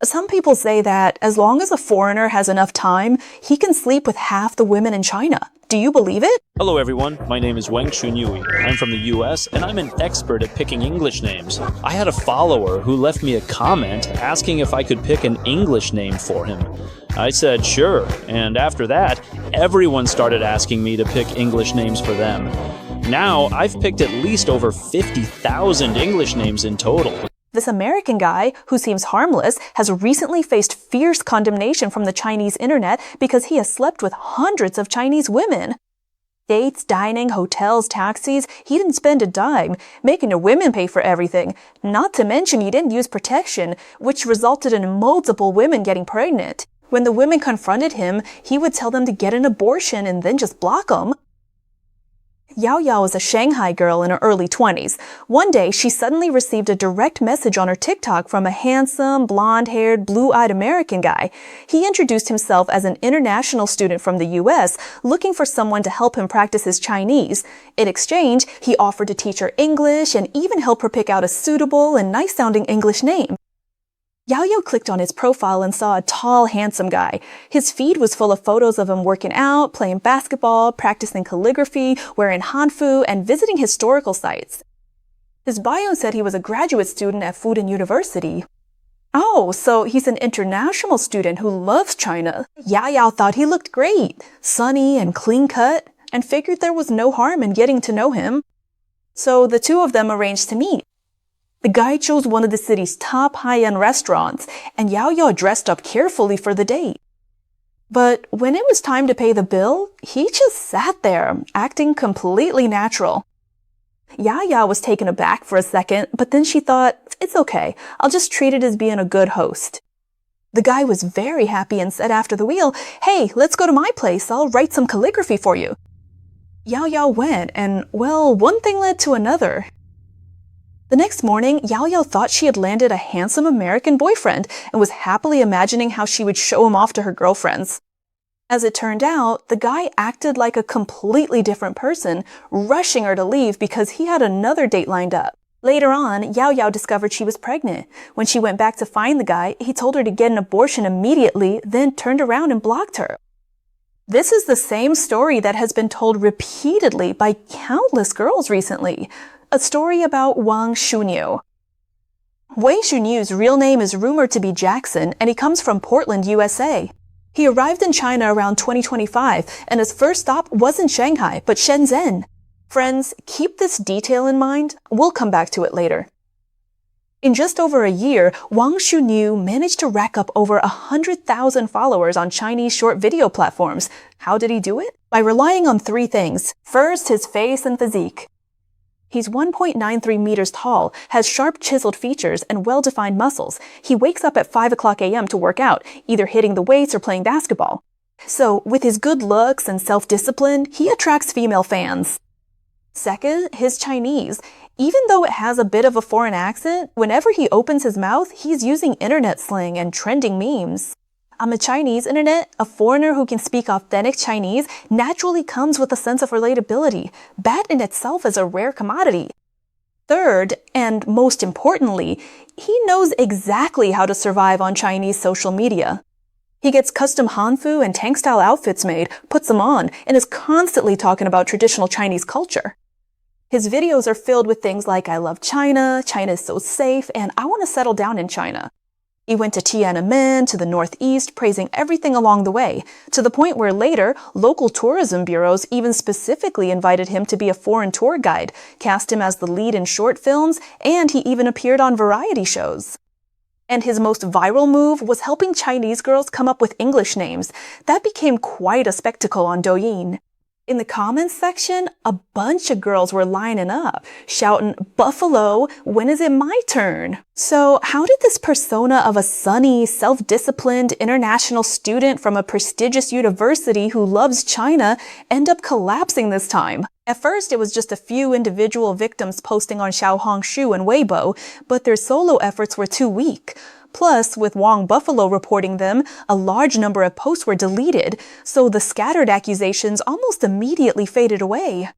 Some people say that as long as a foreigner has enough time, he can sleep with half the women in China. Do you believe it? Hello everyone, my name is Wang Chunyui. I'm from the US and I'm an expert at picking English names. I had a follower who left me a comment asking if I could pick an English name for him. I said sure, and after that, everyone started asking me to pick English names for them. Now, I've picked at least over 50,000 English names in total. This American guy, who seems harmless, has recently faced fierce condemnation from the Chinese internet because he has slept with hundreds of Chinese women. Dates, dining, hotels, taxis, he didn't spend a dime, making the women pay for everything. Not to mention he didn't use protection, which resulted in multiple women getting pregnant. When the women confronted him, he would tell them to get an abortion and then just block them. Yao Yao is a Shanghai girl in her early 20s. One day, she suddenly received a direct message on her TikTok from a handsome, blonde-haired, blue-eyed American guy. He introduced himself as an international student from the US, looking for someone to help him practice his Chinese. In exchange, he offered to teach her English and even help her pick out a suitable and nice-sounding English name. Yao Yao clicked on his profile and saw a tall, handsome guy. His feed was full of photos of him working out, playing basketball, practicing calligraphy, wearing hanfu, and visiting historical sites. His bio said he was a graduate student at Fudan University. Oh, so he's an international student who loves China. Yao Yao thought he looked great, sunny and clean-cut, and figured there was no harm in getting to know him. So the two of them arranged to meet. The guy chose one of the city's top high-end restaurants, and Yao Yao dressed up carefully for the date. But when it was time to pay the bill, he just sat there, acting completely natural. Yao Yao was taken aback for a second, but then she thought, it's okay, I'll just treat it as being a good host. The guy was very happy and said after the meal, hey, let's go to my place, I'll write some calligraphy for you. Yao Yao went, and well, one thing led to another. The next morning, Yao Yao thought she had landed a handsome American boyfriend and was happily imagining how she would show him off to her girlfriends. As it turned out, the guy acted like a completely different person, rushing her to leave because he had another date lined up. Later on, Yao Yao discovered she was pregnant. When she went back to find the guy, he told her to get an abortion immediately, then turned around and blocked her. This is the same story that has been told repeatedly by countless girls recently. A story about Wang Shunyu. Wang Shunyu's real name is rumored to be Jackson, and he comes from Portland, USA. He arrived in China around 2025, and his first stop wasn't Shanghai, but Shenzhen. Friends, keep this detail in mind. We'll come back to it later. In just over a year, Wang Shunyu managed to rack up over 100,000 followers on Chinese short video platforms. How did he do it? By relying on three things. First, his face and physique. He's 1.93 meters tall, has sharp chiseled features and well-defined muscles. He wakes up at 5 o'clock a.m. to work out, either hitting the weights or playing basketball. So, with his good looks and self-discipline, he attracts female fans. Second, his Chinese. Even though it has a bit of a foreign accent, whenever he opens his mouth, he's using internet slang and trending memes. On the Chinese internet, a foreigner who can speak authentic Chinese naturally comes with a sense of relatability. That in itself is a rare commodity. Third, and most importantly, he knows exactly how to survive on Chinese social media. He gets custom hanfu and tank-style outfits made, puts them on, and is constantly talking about traditional Chinese culture. His videos are filled with things like, I love China, China is so safe, and I want to settle down in China. He went to Tiananmen, to the northeast, praising everything along the way, to the point where later, local tourism bureaus even specifically invited him to be a foreign tour guide, cast him as the lead in short films, and he even appeared on variety shows. And his most viral move was helping Chinese girls come up with English names. That became quite a spectacle on Douyin. In the comments section, a bunch of girls were lining up, shouting, Buffalo, when is it my turn? So how did this persona of a sunny, self-disciplined international student from a prestigious university who loves China end up collapsing this time? At first, it was just a few individual victims posting on Xiaohongshu and Weibo, but their solo efforts were too weak. Plus, with Wang Buffalo reporting them, a large number of posts were deleted, so the scattered accusations almost immediately faded away.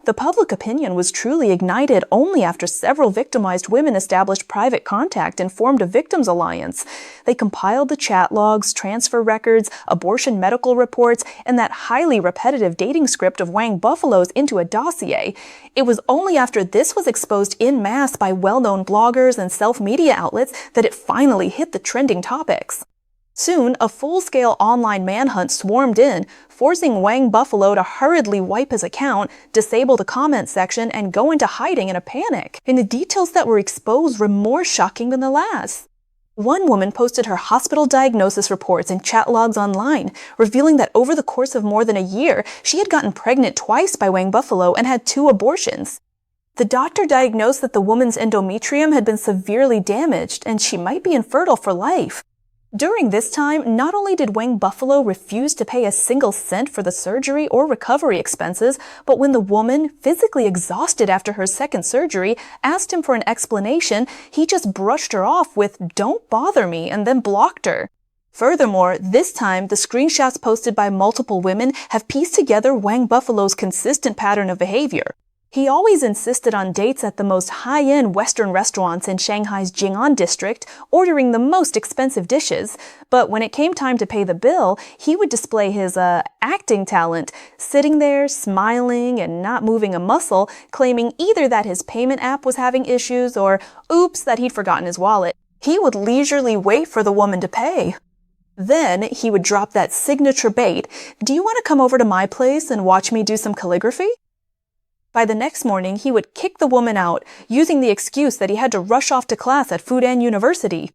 The public opinion was truly ignited only after several victimized women established private contact and formed a victims alliance. They compiled the chat logs, transfer records, abortion medical reports, and that highly repetitive dating script of Wang Buffalo's into a dossier. It was only after this was exposed en masse by well-known bloggers and self-media outlets that it finally hit the trending topics. Soon, a full-scale online manhunt swarmed in, forcing Wang Buffalo to hurriedly wipe his account, disable the comment section, and go into hiding in a panic. And the details that were exposed were more shocking than the last. One woman posted her hospital diagnosis reports and chat logs online, revealing that over the course of more than a year, she had gotten pregnant twice by Wang Buffalo and had 2 abortions. The doctor diagnosed that the woman's endometrium had been severely damaged, and she might be infertile for life. During this time, not only did Wang Buffalo refuse to pay a single cent for the surgery or recovery expenses, but when the woman, physically exhausted after her second surgery, asked him for an explanation, he just brushed her off with "Don't bother me," and then blocked her. Furthermore, this time, the screenshots posted by multiple women have pieced together Wang Buffalo's consistent pattern of behavior. He always insisted on dates at the most high-end Western restaurants in Shanghai's Jing'an district, ordering the most expensive dishes. But when it came time to pay the bill, he would display his, acting talent, sitting there, smiling and not moving a muscle, claiming either that his payment app was having issues or, oops, that he'd forgotten his wallet. He would leisurely wait for the woman to pay. Then he would drop that signature bait, "Do you want to come over to my place and watch me do some calligraphy?" By the next morning, he would kick the woman out, using the excuse that he had to rush off to class at Fudan University.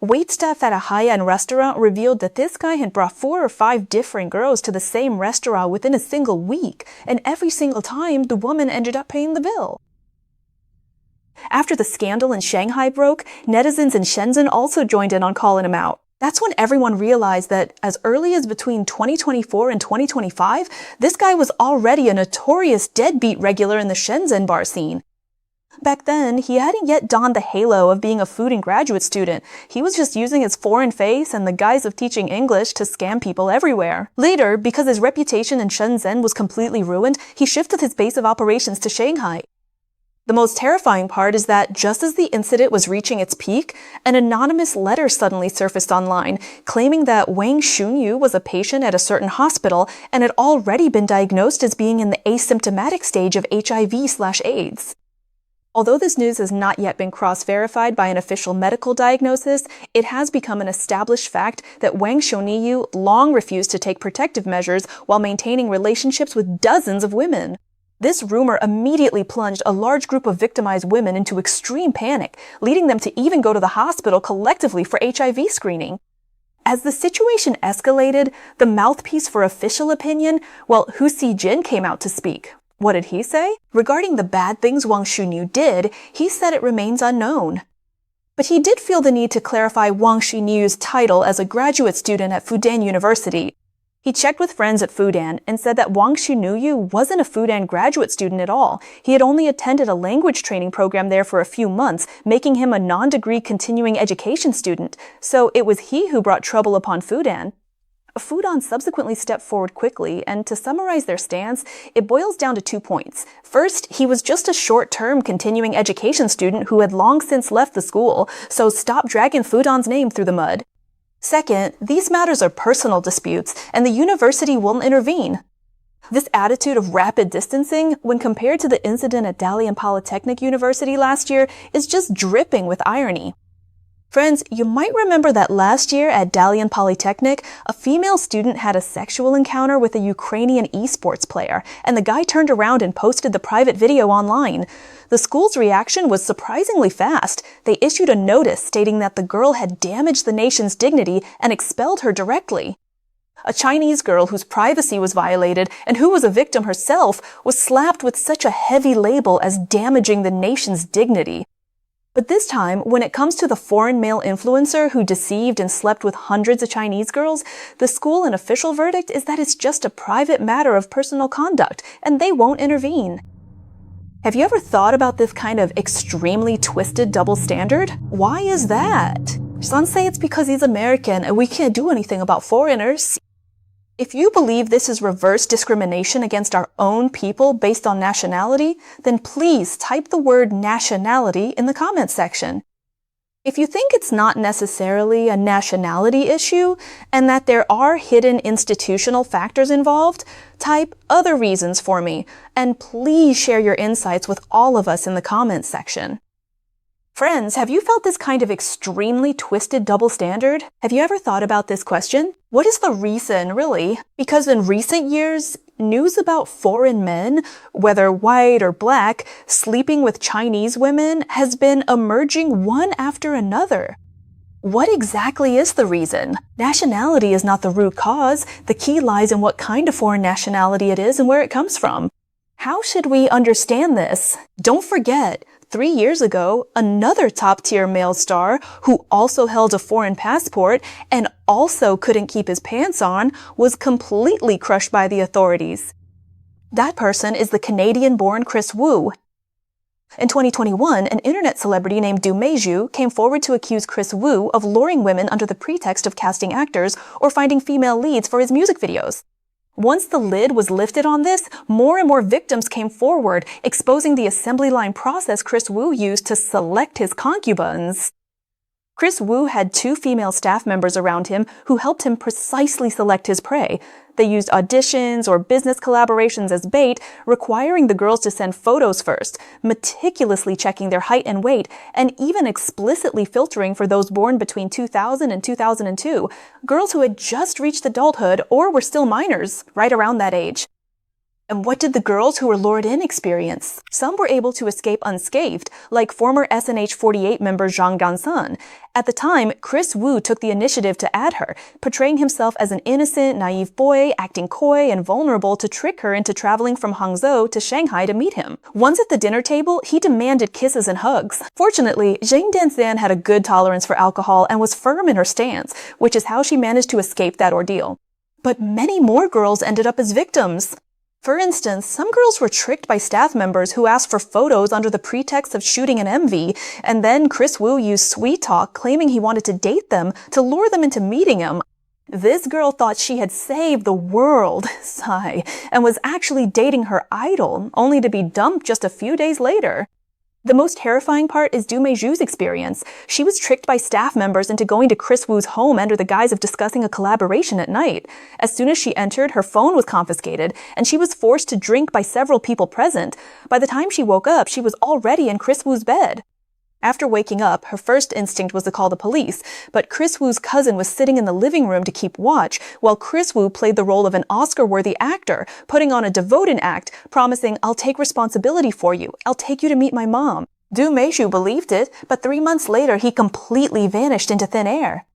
Waitstaff at a high-end restaurant revealed that this guy had brought 4 or 5 different girls to the same restaurant within a single week, and every single time, the woman ended up paying the bill. After the scandal in Shanghai broke, netizens in Shenzhen also joined in on calling him out. That's when everyone realized that as early as between 2024 and 2025, this guy was already a notorious deadbeat regular in the Shenzhen bar scene. Back then, he hadn't yet donned the halo of being a Fudan graduate student. He was just using his foreign face and the guise of teaching English to scam people everywhere. Later, because his reputation in Shenzhen was completely ruined, he shifted his base of operations to Shanghai. The most terrifying part is that just as the incident was reaching its peak, an anonymous letter suddenly surfaced online, claiming that Wang Shunyu was a patient at a certain hospital and had already been diagnosed as being in the asymptomatic stage of HIV/AIDS. Although this news has not yet been cross-verified by an official medical diagnosis, it has become an established fact that Wang Shunyu long refused to take protective measures while maintaining relationships with dozens of women. This rumor immediately plunged a large group of victimized women into extreme panic, leading them to even go to the hospital collectively for HIV screening. As the situation escalated, the mouthpiece for official opinion, Hu Xijin came out to speak. What did he say? Regarding the bad things Wang Shunyu did, he said it remains unknown. But he did feel the need to clarify Wang Xunyu's title as a graduate student at Fudan University. He checked with friends at Fudan and said that Wang Shunyu wasn't a Fudan graduate student at all. He had only attended a language training program there for a few months, making him a non-degree continuing education student. So it was he who brought trouble upon Fudan. Fudan subsequently stepped forward quickly, and to summarize their stance, it boils down to 2 points. First, he was just a short-term continuing education student who had long since left the school, so stop dragging Fudan's name through the mud. Second, these matters are personal disputes, and the university won't intervene. This attitude of rapid distancing, when compared to the incident at Dalian Polytechnic University last year, is just dripping with irony. Friends, you might remember that last year at Dalian Polytechnic, a female student had a sexual encounter with a Ukrainian esports player, and the guy turned around and posted the private video online. The school's reaction was surprisingly fast. They issued a notice stating that the girl had damaged the nation's dignity and expelled her directly. A Chinese girl whose privacy was violated and who was a victim herself was slapped with such a heavy label as damaging the nation's dignity. But this time, when it comes to the foreign male influencer who deceived and slept with hundreds of Chinese girls, the school and official verdict is that it's just a private matter of personal conduct, and they won't intervene. Have you ever thought about this kind of extremely twisted double standard? Why is that? Some say it's because he's American and we can't do anything about foreigners. If you believe this is reverse discrimination against our own people based on nationality, then please type the word nationality in the comments section. If you think it's not necessarily a nationality issue and that there are hidden institutional factors involved, type other reasons for me, and please share your insights with all of us in the comments section. Friends, have you felt this kind of extremely twisted double standard? Have you ever thought about this question? What is the reason, really? Because in recent years, news about foreign men, whether white or black, sleeping with Chinese women has been emerging one after another. What exactly is the reason? Nationality is not the root cause. The key lies in what kind of foreign nationality it is and where it comes from. How should we understand this? Don't forget, 3 years ago, another top-tier male star who also held a foreign passport and also couldn't keep his pants on was completely crushed by the authorities. That person is the Canadian-born Chris Wu. In 2021, an internet celebrity named Du Meiju came forward to accuse Chris Wu of luring women under the pretext of casting actors or finding female leads for his music videos. Once the lid was lifted on this, more and more victims came forward, exposing the assembly line process Chris Wu used to select his concubines. Chris Wu had 2 female staff members around him who helped him precisely select his prey. They used auditions or business collaborations as bait, requiring the girls to send photos first, meticulously checking their height and weight, and even explicitly filtering for those born between 2000 and 2002, girls who had just reached adulthood or were still minors, right around that age. And what did the girls who were lured in experience? Some were able to escape unscathed, like former SNH48 member Zhang Gansan. At the time, Chris Wu took the initiative to add her, portraying himself as an innocent, naive boy, acting coy and vulnerable to trick her into traveling from Hangzhou to Shanghai to meet him. Once at the dinner table, he demanded kisses and hugs. Fortunately, Zhang Danzan had a good tolerance for alcohol and was firm in her stance, which is how she managed to escape that ordeal. But many more girls ended up as victims. For instance, some girls were tricked by staff members who asked for photos under the pretext of shooting an MV, and then Chris Wu used sweet talk claiming he wanted to date them to lure them into meeting him. This girl thought she had saved the world, sigh, and was actually dating her idol, only to be dumped just a few days later. The most terrifying part is Du Meiju's experience. She was tricked by staff members into going to Chris Wu's home under the guise of discussing a collaboration at night. As soon as she entered, her phone was confiscated, and she was forced to drink by several people present. By the time she woke up, she was already in Chris Wu's bed. After waking up, her first instinct was to call the police, but Chris Wu's cousin was sitting in the living room to keep watch, while Chris Wu played the role of an Oscar-worthy actor, putting on a devoted act, promising, "I'll take responsibility for you. I'll take you to meet my mom." Du Meiju believed it, but 3 months later, he completely vanished into thin air.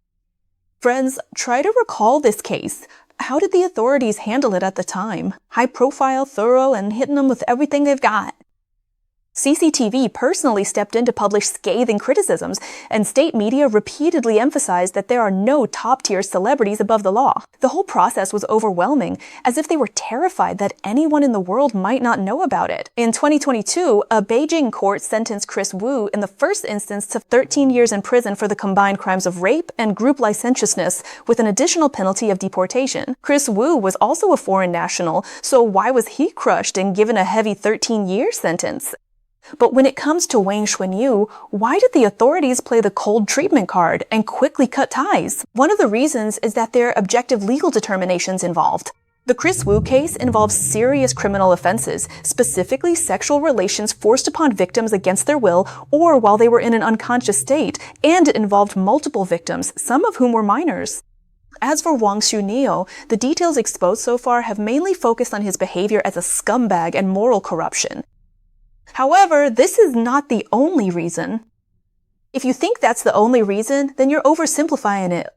Friends, try to recall this case. How did the authorities handle it at the time? High profile, thorough, and hitting them with everything they've got. CCTV personally stepped in to publish scathing criticisms, and state media repeatedly emphasized that there are no top-tier celebrities above the law. The whole process was overwhelming, as if they were terrified that anyone in the world might not know about it. In 2022, a Beijing court sentenced Chris Wu in the first instance to 13 years in prison for the combined crimes of rape and group licentiousness, with an additional penalty of deportation. Chris Wu was also a foreign national, so why was he crushed and given a heavy 13-year sentence? But when it comes to Wang Shunyu, why did the authorities play the cold treatment card and quickly cut ties? One of the reasons is that there are objective legal determinations involved. The Chris Wu case involves serious criminal offenses, specifically sexual relations forced upon victims against their will or while they were in an unconscious state, and it involved multiple victims, some of whom were minors. As for Wang Shunyu, the details exposed so far have mainly focused on his behavior as a scumbag and moral corruption. However, this is not the only reason. If you think that's the only reason, then you're oversimplifying it.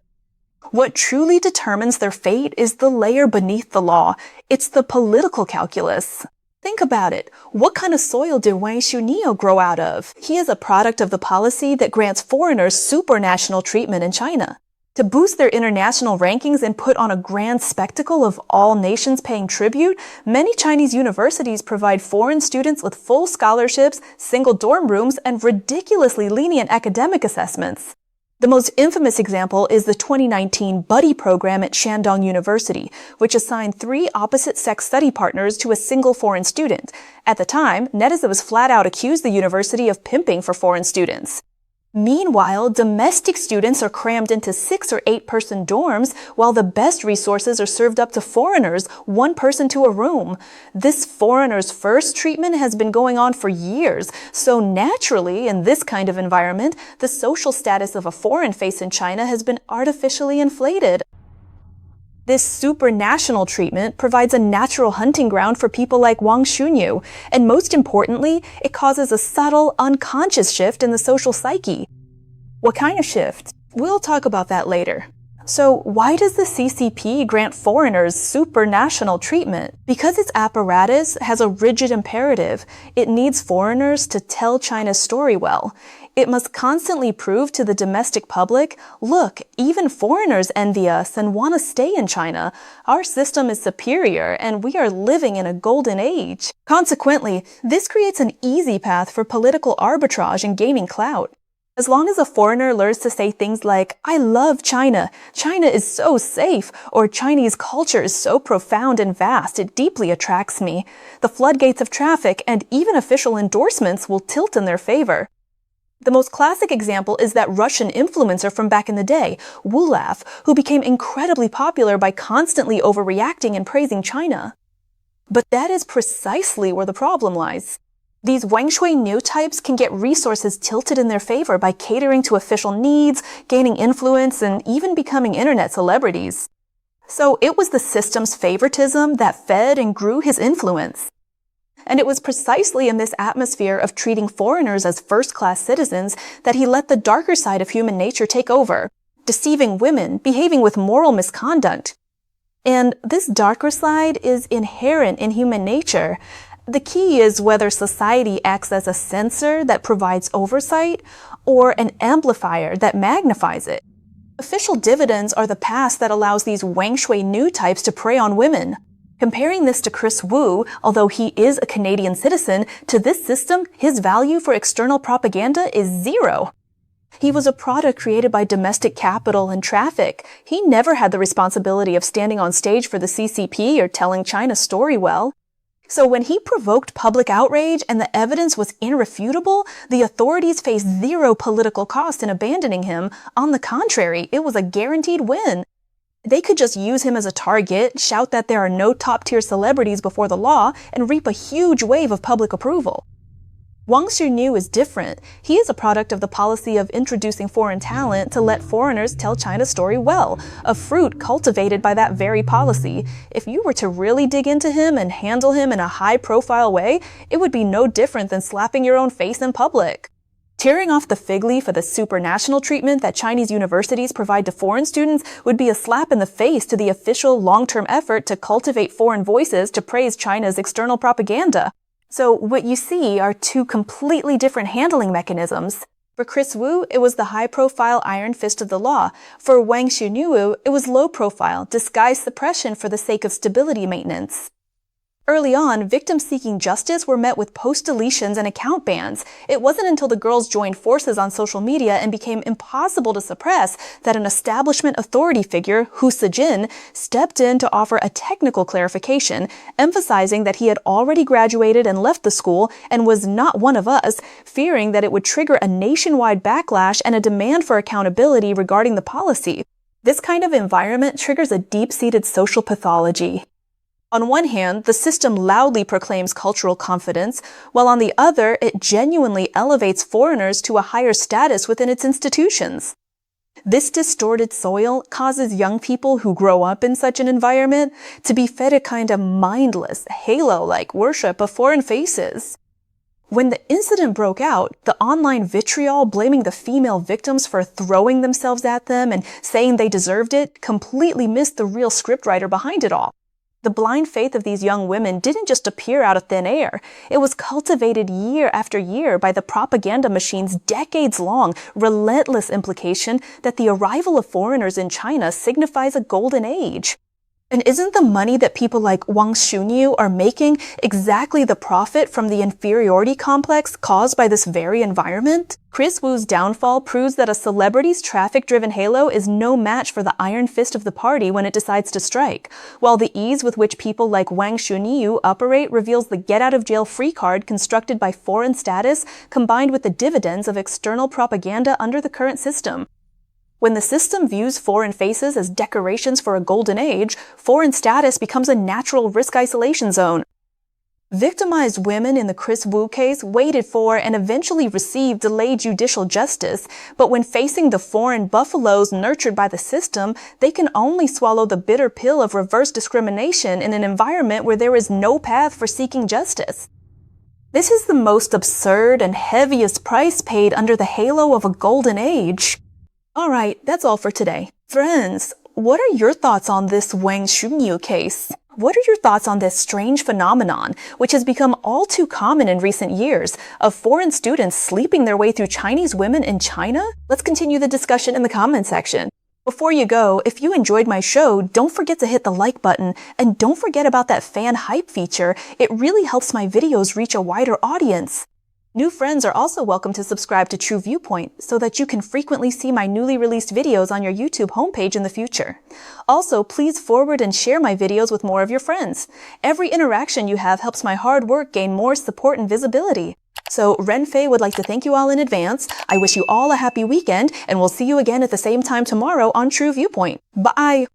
What truly determines their fate is the layer beneath the law. It's the political calculus. Think about it. What kind of soil did Wang Shunyu grow out of? He is a product of the policy that grants foreigners supranational treatment in China. To boost their international rankings and put on a grand spectacle of all nations paying tribute, many Chinese universities provide foreign students with full scholarships, single dorm rooms, and ridiculously lenient academic assessments. The most infamous example is the 2019 Buddy program at Shandong University, which assigned 3 opposite-sex study partners to a single foreign student. At the time, netizens flat out accused the university of pimping for foreign students. Meanwhile, domestic students are crammed into 6 or 8-person dorms, while the best resources are served up to foreigners, 1 person to a room. This foreigners first treatment has been going on for years, so naturally, in this kind of environment, the social status of a foreign face in China has been artificially inflated. This supranational treatment provides a natural hunting ground for people like Wang Xunyu, and most importantly, it causes a subtle, unconscious shift in the social psyche. What kind of shift? We'll talk about that later. So why does the CCP grant foreigners supranational treatment? Because its apparatus has a rigid imperative. It needs foreigners to tell China's story well. It must constantly prove to the domestic public, look, even foreigners envy us and want to stay in China. Our system is superior and we are living in a golden age. Consequently, this creates an easy path for political arbitrage and gaining clout. As long as a foreigner learns to say things like, I love China, China is so safe, or Chinese culture is so profound and vast, it deeply attracts me, the floodgates of traffic and even official endorsements will tilt in their favor. The most classic example is that Russian influencer from back in the day, Wulaf, who became incredibly popular by constantly overreacting and praising China. But that is precisely where the problem lies. These Wang Shui types can get resources tilted in their favor by catering to official needs, gaining influence, and even becoming internet celebrities. So it was the system's favoritism that fed and grew his influence. And it was precisely in this atmosphere of treating foreigners as first-class citizens that he let the darker side of human nature take over, deceiving women, behaving with moral misconduct. And this darker side is inherent in human nature. The key is whether society acts as a censor that provides oversight or an amplifier that magnifies it. Official dividends are the pass that allows these Wang Shui types to prey on women. Comparing this to Chris Wu, although he is a Canadian citizen, to this system, his value for external propaganda is 0. He was a product created by domestic capital and traffic. He never had the responsibility of standing on stage for the CCP or telling China's story well. So when he provoked public outrage and the evidence was irrefutable, the authorities faced 0 political cost in abandoning him. On the contrary, it was a guaranteed win. They could just use him as a target, shout that there are no top-tier celebrities before the law, and reap a huge wave of public approval. Wang Xunyu is different. He is a product of the policy of introducing foreign talent to let foreigners tell China's story well, a fruit cultivated by that very policy. If you were to really dig into him and handle him in a high-profile way, it would be no different than slapping your own face in public. Tearing off the fig leaf of the supranational treatment that Chinese universities provide to foreign students would be a slap in the face to the official long-term effort to cultivate foreign voices to praise China's external propaganda. So what you see are 2 completely different handling mechanisms. For Chris Wu, it was the high-profile iron fist of the law. For Wang Xunyu, it was low-profile, disguised suppression for the sake of stability maintenance. Early on, victims seeking justice were met with post-deletions and account bans. It wasn't until the girls joined forces on social media and became impossible to suppress that an establishment authority figure, Hu Sijin, stepped in to offer a technical clarification, emphasizing that he had already graduated and left the school and was not one of us, fearing that it would trigger a nationwide backlash and a demand for accountability regarding the policy. This kind of environment triggers a deep-seated social pathology. On one hand, the system loudly proclaims cultural confidence, while on the other, it genuinely elevates foreigners to a higher status within its institutions. This distorted soil causes young people who grow up in such an environment to be fed a kind of mindless, halo-like worship of foreign faces. When the incident broke out, the online vitriol blaming the female victims for throwing themselves at them and saying they deserved it completely missed the real scriptwriter behind it all. The blind faith of these young women didn't just appear out of thin air. It was cultivated year after year by the propaganda machine's decades-long, relentless implication that the arrival of foreigners in China signifies a golden age. And isn't the money that people like Wang Xunyu are making exactly the profit from the inferiority complex caused by this very environment? Chris Wu's downfall proves that a celebrity's traffic-driven halo is no match for the iron fist of the party when it decides to strike, while the ease with which people like Wang Xunyu operate reveals the get-out-of-jail-free card constructed by foreign status combined with the dividends of external propaganda under the current system. When the system views foreign faces as decorations for a golden age, foreign status becomes a natural risk isolation zone. Victimized women in the Chris Wu case waited for and eventually received delayed judicial justice, but when facing the foreign buffaloes nurtured by the system, they can only swallow the bitter pill of reverse discrimination in an environment where there is no path for seeking justice. This is the most absurd and heaviest price paid under the halo of a golden age. Alright, that's all for today. Friends, what are your thoughts on this Wang Xunyu case? What are your thoughts on this strange phenomenon, which has become all too common in recent years, of foreign students sleeping their way through Chinese women in China? Let's continue the discussion in the comment section. Before you go, if you enjoyed my show, don't forget to hit the like button, and don't forget about that fan hype feature. It really helps my videos reach a wider audience. New friends are also welcome to subscribe to True Viewpoint so that you can frequently see my newly released videos on your YouTube homepage in the future. Also, please forward and share my videos with more of your friends. Every interaction you have helps my hard work gain more support and visibility. So, Renfei would like to thank you all in advance. I wish you all a happy weekend, and we'll see you again at the same time tomorrow on True Viewpoint. Bye!